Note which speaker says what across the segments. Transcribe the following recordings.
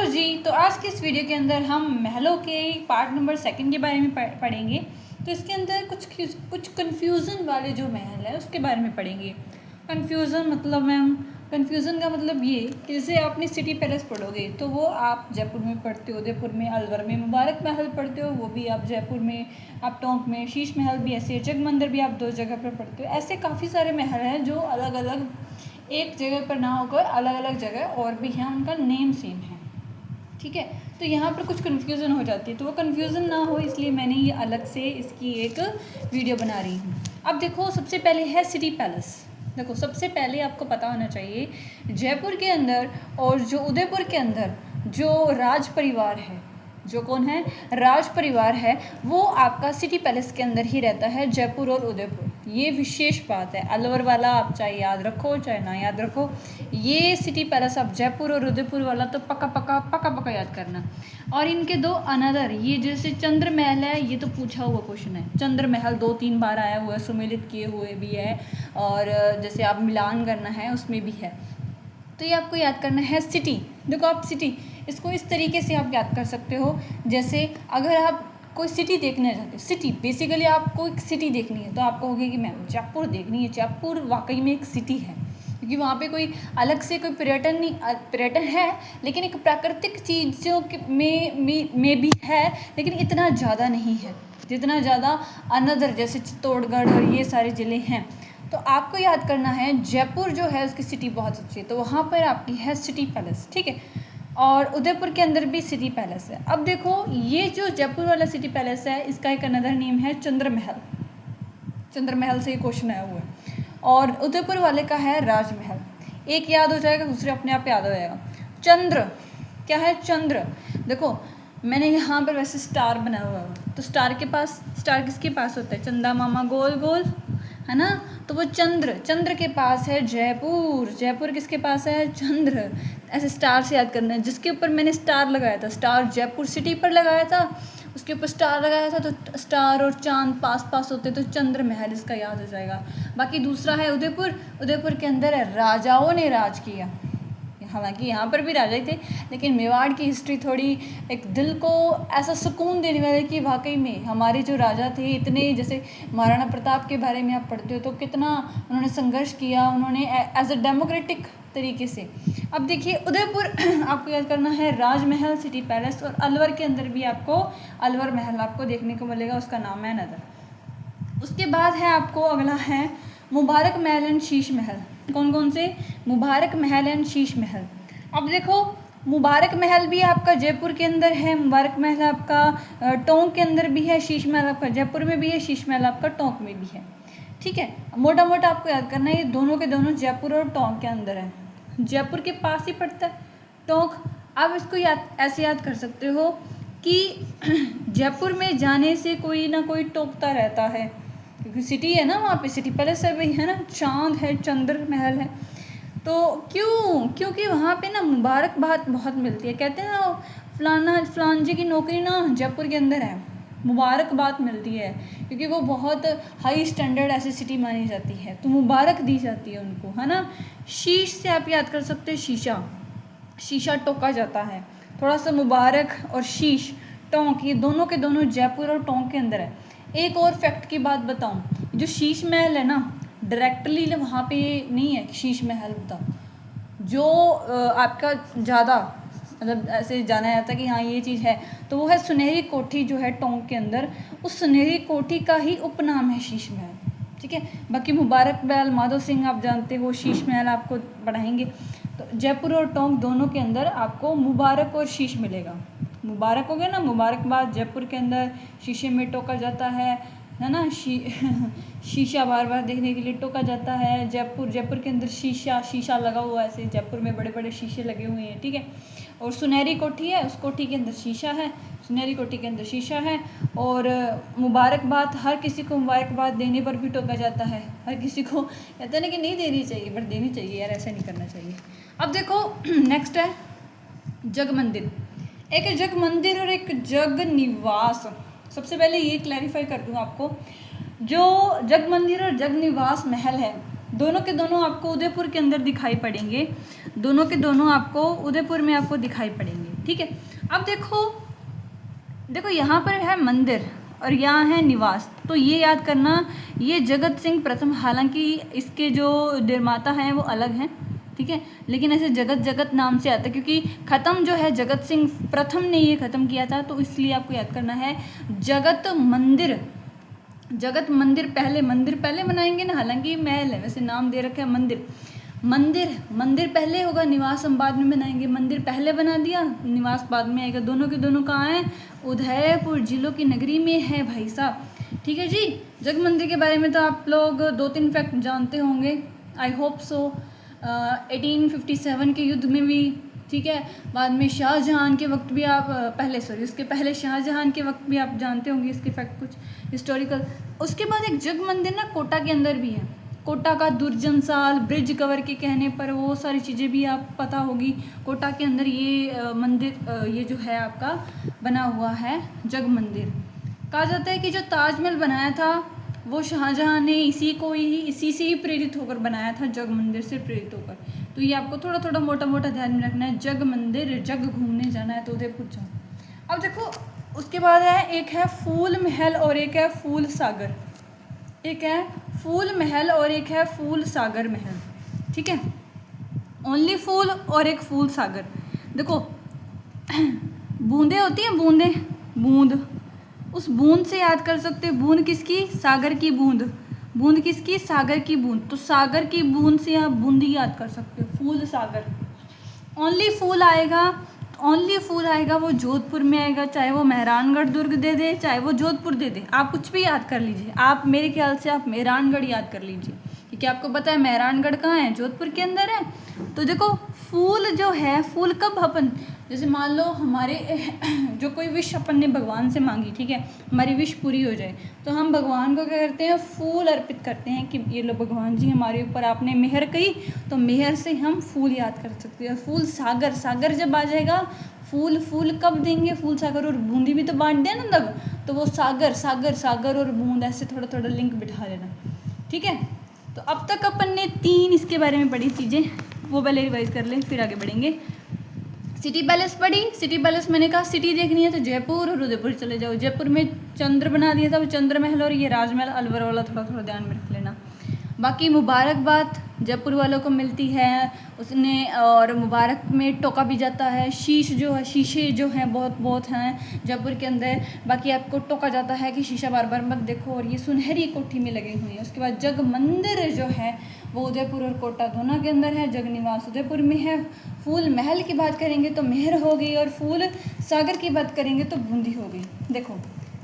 Speaker 1: Hello जी। तो आज की इस वीडियो के अंदर हम महलों के पार्ट नंबर 2 के बारे में पढ़ेंगे। तो इसके अंदर कुछ कन्फ्यूज़न वाले जो महल है उसके बारे में पढ़ेंगे। कन्फ्यूज़न का मतलब ये कि जैसे आपने सिटी पैलेस पढ़ोगे तो वो आप जयपुर में पढ़ते हो, उदयपुर में, अलवर में। मुबारक महल पढ़ते हो वो भी आप जयपुर में, आप टोंक में। शीश महल भी ऐसे, जगमंदिर भी आप 2 जगह पर पढ़ते हो। ऐसे काफ़ी सारे महल हैं जो अलग अलग एक जगह पर ना होकर अलग अलग जगह और भी हैं, उनका नेम सेम है। ठीक है, तो यहाँ पर कुछ कन्फ्यूज़न हो जाती है, तो वो कन्फ्यूज़न ना हो इसलिए मैंने ये अलग से इसकी एक वीडियो बना रही हूँ। अब देखो, सबसे पहले है सिटी पैलेस। देखो, सबसे पहले आपको पता होना चाहिए जयपुर के अंदर और जो उदयपुर के अंदर जो राज परिवार है, जो कौन है, राज परिवार है, वो आपका सिटी पैलेस के अंदर ही रहता है, जयपुर और उदयपुर। ये विशेष बात है। अलवर वाला आप चाहे याद रखो चाहे ना याद रखो, ये सिटी पैलेस आप जयपुर और उदयपुर वाला तो पक्का याद करना। और इनके दो अनदर, ये जैसे चंद्र महल है, ये तो पूछा हुआ क्वेश्चन है। चंद्र महल 2-3 बार आया हुआ है, सुमेलित किए हुए भी है, और जैसे आप मिलान करना है उसमें भी है। तो ये आपको याद करना है सिटी। देखो, आप सिटी इसको इस तरीके से आप याद कर सकते हो, जैसे अगर आप कोई सिटी देखने जाते हो, सिटी बेसिकली आपको एक सिटी देखनी है तो आपको होगी कि मैम जयपुर देखनी है। जयपुर वाकई में एक सिटी है, क्योंकि वहाँ पे कोई अलग से कोई पर्यटन है, लेकिन एक प्राकृतिक चीज़ों में भी है, लेकिन इतना ज़्यादा नहीं है जितना ज़्यादा अनदर जैसे चित्तौड़गढ़ और ये सारे ज़िले हैं। तो आपको याद करना है जयपुर जो है उसकी सिटी बहुत अच्छी है, तो वहाँ पर आपकी है सिटी पैलेस। ठीक है, और उदयपुर के अंदर भी सिटी पैलेस है। अब देखो, ये जो जयपुर वाला सिटी पैलेस है इसका एक अनदर नेम है चंद्र महल। चंद्र महल से ही क्वेश्चन आया हुआ है। और उदयपुर वाले का है राजमहल। एक याद हो जाएगा, दूसरे अपने आप याद हो जाएगा। चंद्र क्या है? चंद्र। देखो, मैंने यहाँ पर वैसे स्टार बनाया हुआ है, तो स्टार किसके पास होता है? चंदा मामा गोल गोल, है ना। तो वो चंद्र के पास है जयपुर किसके पास है? चंद्र। ऐसे स्टार से याद करना है। जिसके ऊपर मैंने स्टार लगाया था, स्टार जयपुर सिटी पर लगाया था, उसके ऊपर स्टार लगाया था, तो स्टार और चांद पास होते तो चंद्र महल इसका याद हो जाएगा। बाकी दूसरा है उदयपुर के अंदर है राजाओं ने राज किया। हालांकि यहाँ पर भी राजा ही थे, लेकिन मेवाड़ की हिस्ट्री थोड़ी एक दिल को ऐसा सुकून देने वाली कि वाकई में हमारे जो राजा थे इतने, जैसे महाराणा प्रताप के बारे में आप पढ़ते हो तो कितना उन्होंने संघर्ष किया, उन्होंने एज अ डेमोक्रेटिक तरीके से। अब देखिए, उदयपुर आपको याद करना है राजमहल, सिटी पैलेस, और अलवर के अंदर भी आपको अलवर महल आपको देखने को मिलेगा, उसका नाम है नगर। उसके बाद है आपको अगला है मुबारक महल एंड शीश महल। कौन से? मुबारक महल एंड शीश महल। अब देखो, मुबारक महल भी आपका जयपुर के अंदर है, मुबारक महल आपका टोंक के अंदर भी है, शीश महल आपका जयपुर में भी है, शीश महल आपका टोंक में भी है। ठीक है, मोटा आपको याद करना है, ये दोनों के दोनों जयपुर और टोंक के अंदर है। जयपुर के पास ही पड़ता है टोंक। आप इसको ऐसे याद कर सकते हो कि जयपुर में जाने से कोई ना कोई टोकता रहता है, क्योंकि सिटी है ना, वहाँ पे सिटी पैलेस है भाई, है ना, चांद है, चंद्र महल है। तो क्योंकि वहाँ पे ना मुबारक बात बहुत मिलती है। कहते हैं ना, फलांजी की नौकरी ना जयपुर के अंदर है, मुबारक बात मिलती है, क्योंकि वो बहुत हाई स्टैंडर्ड ऐसी सिटी मानी जाती है, तो मुबारक दी जाती है उनको, है ना। शीश से आप याद कर सकते हैं, शीशा टोका जाता है। थोड़ा सा मुबारक और शीश, टोंक, ये दोनों के दोनों जयपुर और टोंक के अंदर है। एक और फैक्ट की बात बताऊं, जो शीश महल है ना, डायरेक्टली वहाँ पे नहीं है शीश महल होता, जो आपका ज़्यादा मतलब ऐसे जाना जाता है कि हाँ ये चीज़ है, तो वो है सुनहरी कोठी जो है टोंक के अंदर, उस सुनहरी कोठी का ही उपनाम है शीश महल। ठीक है, बाकी मुबारक महल माधो सिंह आप जानते हो, शीश महल आपको पढ़ाएंगे। तो जयपुर और टोंक दोनों के अंदर आपको मुबारक और शीश मिलेगा। मुबारक हो गया ना, मुबारकबाद जयपुर के अंदर शीशे में टोका जाता है ना, शीशा बार बार देखने के लिए टोका जाता है। जयपुर के अंदर शीशा लगा हुआ है, ऐसे जयपुर में बड़े बड़े शीशे लगे हुए हैं। ठीक है, और सुनहरी कोठी है, उस कोठी के अंदर शीशा है, सुनहरी कोठी के अंदर शीशा है। और मुबारकबाद, हर किसी को मुबारकबाद देने पर भी टोका जाता है। हर किसी को कहते हैं ना कि नहीं देनी चाहिए, बट देनी चाहिए यार, ऐसा नहीं करना चाहिए। अब देखो, नेक्स्ट है जग मंदिर। एक जग मंदिर और एक जग निवास। सबसे पहले ये क्लैरिफाई कर दूँ आपको, जो जग मंदिर और जग निवास महल है, दोनों के दोनों आपको उदयपुर के अंदर दिखाई पड़ेंगे, दोनों के दोनों आपको उदयपुर में आपको दिखाई पड़ेंगे। ठीक है। अब देखो यहाँ पर है मंदिर और यहाँ है निवास, तो ये याद करना, ये जगत सिंह प्रथम, हालांकि इसके जो निर्माता हैं वो अलग हैं, ठीक है, लेकिन ऐसे जगत नाम से आता है क्योंकि ख़त्म जो है जगत सिंह प्रथम ने ये ख़त्म किया था, तो इसलिए आपको याद करना है जगत मंदिर पहले बनाएंगे ना, हालांकि महल है, वैसे नाम दे रखा है मंदिर पहले होगा, निवास हम बाद में बनाएंगे। मंदिर पहले बना दिया, निवास बाद में आएगा। दोनों के दोनों कहाँ हैं? उदयपुर जिलों की नगरी में है भाई साहब, ठीक है जी। जग मंदिर के बारे में तो आप लोग 2-3 फैक्ट जानते होंगे, आई होप सो। 1857 के युद्ध में भी, ठीक है, बाद में शाहजहां के वक्त भी आप उसके पहले शाहजहां के वक्त भी आप जानते होंगे इसके फैक्ट कुछ हिस्टोरिकल। उसके बाद एक जग मंदिर ना कोटा के अंदर भी है, कोटा का दुर्जन साल, ब्रिज कवर के कहने पर, वो सारी चीज़ें भी आप पता होगी। कोटा के अंदर ये मंदिर ये जो है आपका बना हुआ है जग मंदिर। कहा जाता है कि जो ताजमहल बनाया था वो शाहजहां ने इसी से ही प्रेरित होकर बनाया था, जग मंदिर से प्रेरित होकर। तो ये आपको थोड़ा थोड़ा मोटा मोटा ध्यान में रखना है। जग मंदिर, जग घूमने जाना है तो उदयपुर जाओ। अब देखो उसके बाद है, एक है फूल महल और एक है फूल सागर। एक है फूल महल और एक है फूल सागर महल, ठीक है, ओनली फूल और एक फूल सागर। देखो बूंदे होती हैं, बूंद, उस बूंद से याद कर सकते हो। बूंद किसकी? सागर की बूंद किसकी? सागर की बूंद। तो सागर की बूंद से आप बूंदी याद कर सकते हो, फूल सागर। ओनली फूल आएगा वो जोधपुर में आएगा, चाहे वो मेहरानगढ़ दुर्ग दे दे, चाहे वो जोधपुर दे दे, आप कुछ भी याद कर लीजिए। आप मेरे ख्याल से आप मेहरानगढ़ याद कर लीजिए, क्योंकि आपको पता है मेहरानगढ़ कहाँ है? जोधपुर के अंदर है। तो देखो फूल जो है, फूल कब अपन, जैसे मान लो हमारे जो कोई विश अपन ने भगवान से मांगी, ठीक है, हमारी विश पूरी हो जाए, तो हम भगवान को क्या करते हैं? फूल अर्पित करते हैं कि ये लो भगवान जी, हमारे ऊपर आपने मेहर कही, तो मेहर से हम फूल याद कर सकते हैं। फूल सागर जब आ जाएगा, फूल कब देंगे? फूल सागर और बूंदी भी तो बांट देना तब, तो वो सागर और बूंद, ऐसे थोड़ा थोड़ा लिंक बिठा लेना, ठीक है। तो अब तक अपन ने 3 इसके बारे में पढ़ी चीज़ें, वो पहले रिवाइज कर लें फिर आगे बढ़ेंगे। सिटी पैलेस पढ़ी, सिटी पैलेस मैंने कहा सिटी देखनी है तो जयपुर और उदयपुर चले जाओ। जयपुर में चंद्र बना दिया था, वो चंद्र महल, और ये राजमहल अलवर वाला थोड़ा थोड़ा ध्यान में रख लेना। बाकी मुबारकबाद जयपुर वालों को मिलती है उसने, और मुबारक में टोका भी जाता है। शीशे जो हैं बहुत हैं जयपुर के अंदर। बाकी आपको टोका जाता है कि शीशा बार बार मत देखो, और ये सुनहरी कोठी में लगी हुई है। उसके बाद जग मंदिर जो है वो उदयपुर और कोटा दोनों के अंदर है। जग निवास उदयपुर में है। फूल महल की बात करेंगे तो मेहर हो गई, और फूल सागर की बात करेंगे तो बूंदी हो गई। देखो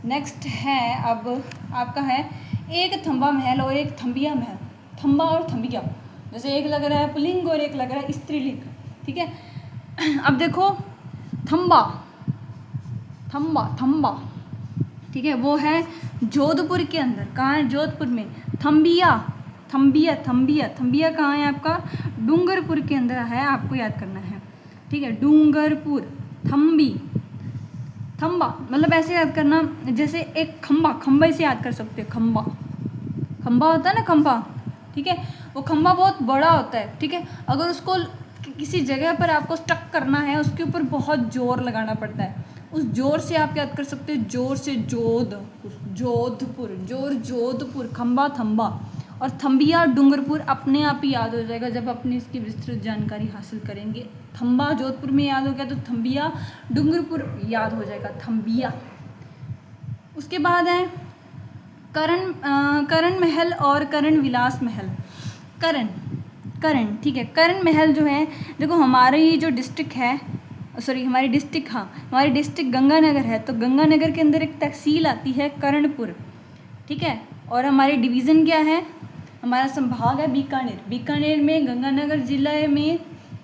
Speaker 1: नेक्स्ट है, अब आपका है एक थंबा महल और एक थंबिया महल। थंबा और थंबिया, जैसे एक लग रहा है पुल्लिंग और एक लग रहा है स्त्रीलिंग, ठीक है। अब देखो थंबा, ठीक है, वो है जोधपुर के अंदर। कहाँ है? जोधपुर में। थंबिया कहाँ है आपका? डूंगरपुर के अंदर है, आपको याद करना है, ठीक है। डूंगरपुर। थंबा मतलब ऐसे याद करना, जैसे एक खंबा से याद कर सकते हो। खंबा होता है ना, खंबा, ठीक है, वो खंबा बहुत बड़ा होता है, ठीक है। अगर उसको किसी जगह पर आपको स्टक करना है, उसके ऊपर बहुत जोर लगाना पड़ता है। उस जोर से आप याद कर सकते हो, जोर से जोधपुर, खंबा थंबा। और थंबिया डूंगरपुर अपने आप ही याद हो जाएगा जब अपनी इसकी विस्तृत जानकारी हासिल करेंगे। थंबा जोधपुर में याद हो गया तो थंबिया डूंगरपुर याद हो जाएगा, थंबिया। उसके बाद है करण महल और करण विलास महल। करण, ठीक है। करण महल जो है, देखो हमारी जो डिस्ट्रिक्ट है, हमारी डिस्ट्रिक्ट गंगानगर है, तो गंगानगर के अंदर एक तहसील आती है करणपुर, ठीक है। और हमारी डिवीज़न क्या है? हमारा संभाग है बीकानेर में गंगानगर जिला में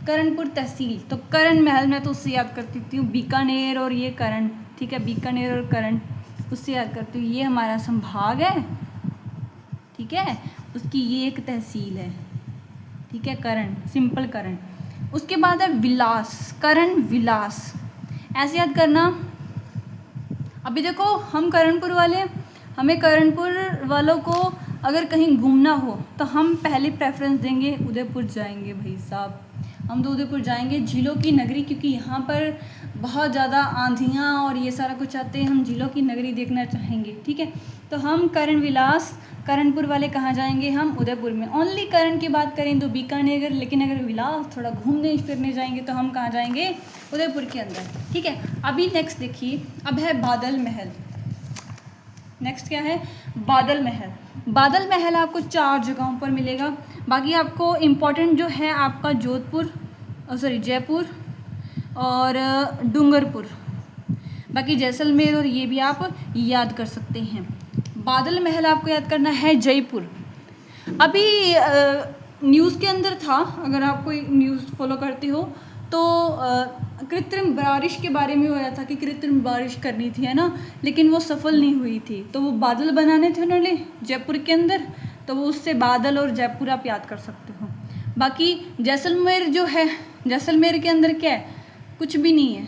Speaker 1: करणपुर तहसील। तो करण महल में तो उससे याद करती हूँ, बीकानेर और ये करण, ठीक है, बीकानेर और करण उससे याद करती हूँ। ये हमारा संभाग है, ठीक है, उसकी ये एक तहसील है, ठीक है, करण, सिंपल करण। उसके बाद है विलास, करण विलास, ऐसे याद करना। अभी देखो हम करणपुर वाले, हमें करणपुर वालों को अगर कहीं घूमना हो तो हम पहले प्रेफरेंस देंगे उदयपुर जाएंगे भाई साहब। हम तो उदयपुर जाएंगे झीलों की नगरी, क्योंकि यहाँ पर बहुत ज़्यादा आंधियाँ और ये सारा कुछ आते हैं, हम झीलों की नगरी देखना चाहेंगे। ठीक है, तो हम करण विलास, करणपुर वाले कहाँ जाएंगे, हम उदयपुर में। ओनली करण की बात करें तो बीकानेर, लेकिन अगर विलास थोड़ा घूमने फिरने जाएंगे तो हम कहाँ जाएंगे, उदयपुर के अंदर। ठीक है, अभी नेक्स्ट देखिए, अब है बादल महल। नेक्स्ट क्या है, बादल महल। बादल महल आपको 4 जगहों पर मिलेगा। बाकी आपको इम्पोर्टेंट जो है आपका जोधपुर, जयपुर और डूंगरपुर, बाकी जैसलमेर और ये भी आप याद कर सकते हैं। बादल महल आपको याद करना है जयपुर। अभी न्यूज़ के अंदर था, अगर आप कोई न्यूज़ फॉलो करते हो तो कृत्रिम बारिश के बारे में हो रहा था कि कृत्रिम बारिश करनी थी, है ना, लेकिन वो सफल नहीं हुई थी। तो वो बादल बनाने थे उन्होंने जयपुर के अंदर, तो वो उससे बादल और जयपुर आप याद कर सकते हो। बाकी जैसलमेर जो है, जैसलमेर के अंदर क्या है, कुछ भी नहीं है,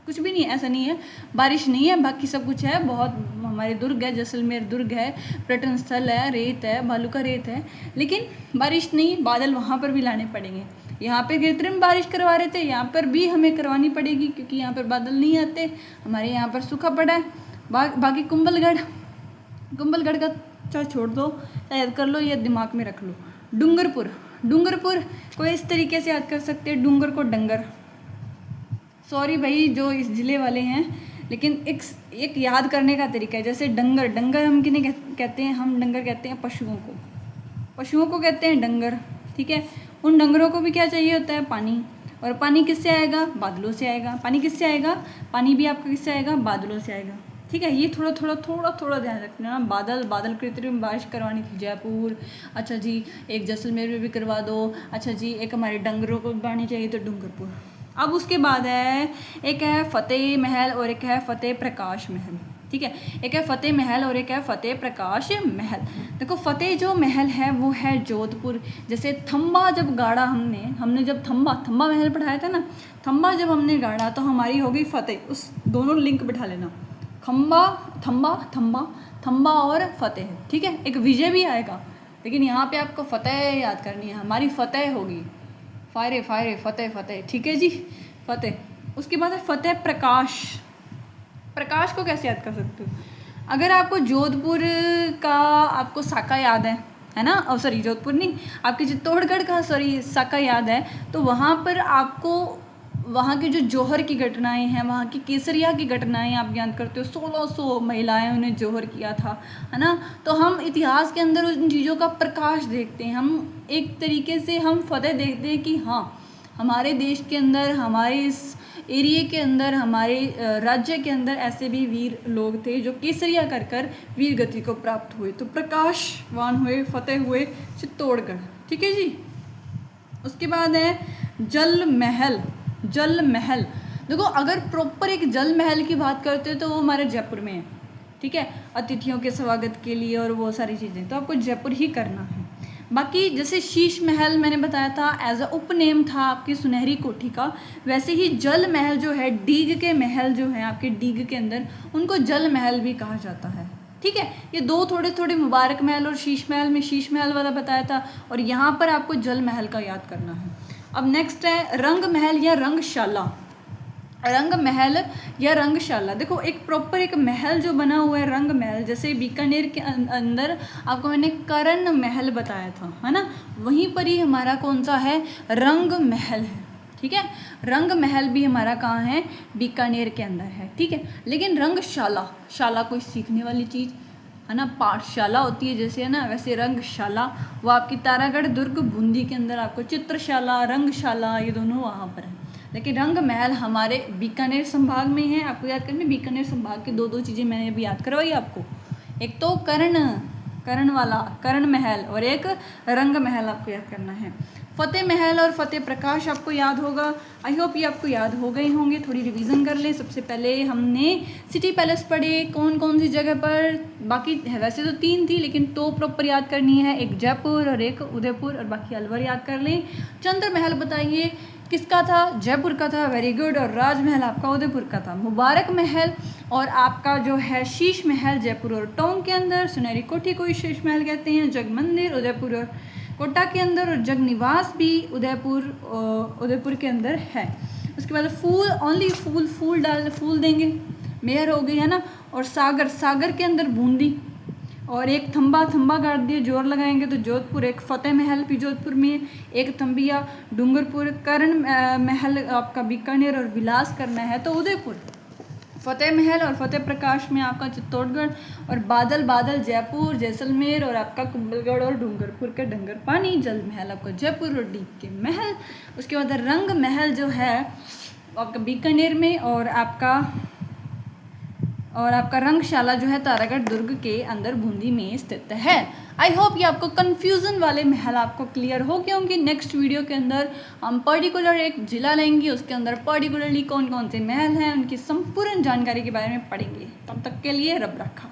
Speaker 1: कुछ भी नहीं है, ऐसा नहीं है, बारिश नहीं है, बाकी सब कुछ है। बहुत हमारे दुर्ग है, जैसलमेर दुर्ग है, पर्यटन स्थल है, रेत है, बालू का रेत है, लेकिन बारिश नहीं। बादल वहाँ पर भी लाने पड़ेंगे। यहाँ पे कृत्रिम बारिश करवा रहे थे, यहाँ पर भी हमें करवानी पड़ेगी, क्योंकि यहाँ पर बादल नहीं आते, हमारे यहाँ पर सूखा पड़ा है। बाकी कुंभलगढ़, कुंभलगढ़ का चाहे छोड़ दो, याद कर लो, ये दिमाग में रख लो। डूंगरपुर, डूंगरपुर को इस तरीके से याद कर सकते हैं, डूंगर को डंगर। सॉरी भाई जो इस ज़िले वाले हैं, लेकिन एक याद करने का तरीका है। जैसे डंगर, डंगर हम किन्हें कहते हैं, हम डंगर कहते हैं पशुओं को, पशुओं को कहते हैं डंगर। ठीक है, उन डंगरों को भी क्या चाहिए होता है, पानी, और पानी किससे आएगा, बादलों से आएगा। पानी किससे आएगा, पानी भी आपका किससे आएगा, बादलों से आएगा। ठीक है, ये थोड़ा ध्यान रखना। बादल कृत्रिम बारिश करवानी थी जयपुर, अच्छा जी, एक जैसलमेर में भी करवा दो, अच्छा जी, एक हमारे डंगरों को बनानी चाहिए तो डूंगरपुर। अब उसके बाद है, एक है फतेह महल और एक है फतेह प्रकाश महल। ठीक है, एक है फतेह महल और एक है फतेह प्रकाश महल। देखो फतेह जो महल है वो है जोधपुर। जैसे थंबा जब गाड़ा हमने जब थंबा महल पढ़ाया था ना, थंबा जब हमने गाड़ा तो हमारी हो गई फतेह। उस दोनों लिंक बिठा लेना, खम्बा थंबा, थंबा और फतेह। ठीक है, एक विजय भी आएगा, लेकिन यहाँ पे आपको फतेह याद करनी है, हमारी फतेह होगी, फायरे फायरे फतेह फतेह। ठीक है जी, फतेह। उसके बाद है फतेह प्रकाश। प्रकाश को कैसे याद कर सकते हो, अगर आपको जोधपुर का आपको साका याद है ना, जोधपुर नहीं, आपके चित्तौड़गढ़ का साका याद है, तो वहाँ पर आपको वहाँ की जो जौहर की घटनाएं हैं, वहाँ की केसरिया की घटनाएं आप याद करते हो। 1600 महिलाएं उन्हें जौहर किया था, है ना। तो हम इतिहास के अंदर उन चीज़ों का प्रकाश देखते हैं, हम एक तरीके से हम फतेह देखते हैं कि हाँ, हमारे देश के अंदर, हमारे इस एरिए के अंदर, हमारे राज्य के अंदर ऐसे भी वीर लोग थे जो केसरिया कर वीर गति को प्राप्त हुए, तो प्रकाशवान हुए, फतेह हुए चित्तौड़गढ़। ठीक है जी। उसके बाद है जल महल। जल महल, देखो अगर प्रॉपर एक जल महल की बात करते हो तो वो हमारे जयपुर में है। ठीक है, अतिथियों के स्वागत के लिए और वो सारी चीज़ें, तो आपको जयपुर ही करना है। बाकी जैसे शीश महल मैंने बताया था, एज अ उपनेम था आपकी सुनहरी कोठी का, वैसे ही जल महल जो है, डीग के महल जो है आपके डीग के अंदर, उनको जल महल भी कहा जाता है। ठीक है, ये दो थोड़े मुबारक महल और शीश महल में शीश महल वाला बताया था, और यहाँ पर आपको जल महल का याद करना है। अब नेक्स्ट है रंग महल या रंगशाला। रंग महल या रंगशाला, देखो एक प्रॉपर एक महल जो बना हुआ है रंग महल, जैसे बीकानेर के अंदर आपको मैंने करण महल बताया था, है ना, वहीं पर ही हमारा कौन सा है, रंग महल है। ठीक है, रंग महल भी हमारा कहाँ है, बीकानेर के अंदर है। ठीक है, लेकिन रंगशाला, शाला कोई सीखने वाली चीज़ है ना, पाठशाला होती है जैसे, है ना, वैसे रंगशाला वो आपकी तारागढ़, दुर्ग, बूंदी के अंदर आपको चित्रशाला, रंगशाला ये दोनों वहाँ पर है। लेकिन रंग महल हमारे बीकानेर संभाग में है। आपको याद करना, बीकानेर संभाग की दो चीज़ें मैंने अभी याद करवाई आपको, एक तो कर्ण वाला कर्ण महल और एक रंग महल आपको याद करना है। फतेह महल और फतेह प्रकाश आपको याद होगा, आई होप ये आपको याद हो गए होंगे। थोड़ी रिवीजन कर लें। सबसे पहले हमने सिटी पैलेस पढ़े, कौन सी जगह पर, बाकी वैसे तो 3 थी लेकिन 2 प्रॉपर याद करनी है, एक जयपुर और एक उदयपुर, और बाकी अलवर याद कर लें। चंद्र महल बताइए किसका था, जयपुर का था, वेरी गुड। और राजमहल आपका उदयपुर का था। मुबारक महल और आपका जो है शीश महल जयपुर और टोंक के अंदर, सुनहरी कोठी को शीश महल कहते हैं, जग मंदिर उदयपुर और कोटा के अंदर, और जगनिवास भी उदयपुर के अंदर है। उसके बाद फूल, ओनली फूल देंगे, मेहर हो गई है ना। और सागर के अंदर बूंदी, और एक थंबा गाड़ दिए, जोर लगाएंगे तो जोधपुर। एक फतेह महल भी जोधपुर में, एक थंबिया डूंगरपुर, कर्ण महल आपका बीकानेर, और विलास करना है तो उदयपुर। फतेह महल और फतेह प्रकाश में आपका चित्तौड़गढ़, और बादल जयपुर जैसलमेर, और आपका कुंभलगढ़ और डूंगरपुर के डंगर पानी। जल महल आपका जयपुर और डीप के महल। उसके बाद रंग महल जो है आपका बीकानेर में, और आपका रंगशाला जो है तारागढ़ दुर्ग के अंदर बूंदी में स्थित है। आई होप ये आपको कन्फ्यूज़न वाले महल आपको क्लियर हो गए होंगे। नेक्स्ट वीडियो के अंदर हम पर्टिकुलर एक ज़िला लेंगे, उसके अंदर पर्टिकुलरली कौन कौन से महल हैं, उनकी संपूर्ण जानकारी के बारे में पढ़ेंगे। तब तक के लिए रब रखा।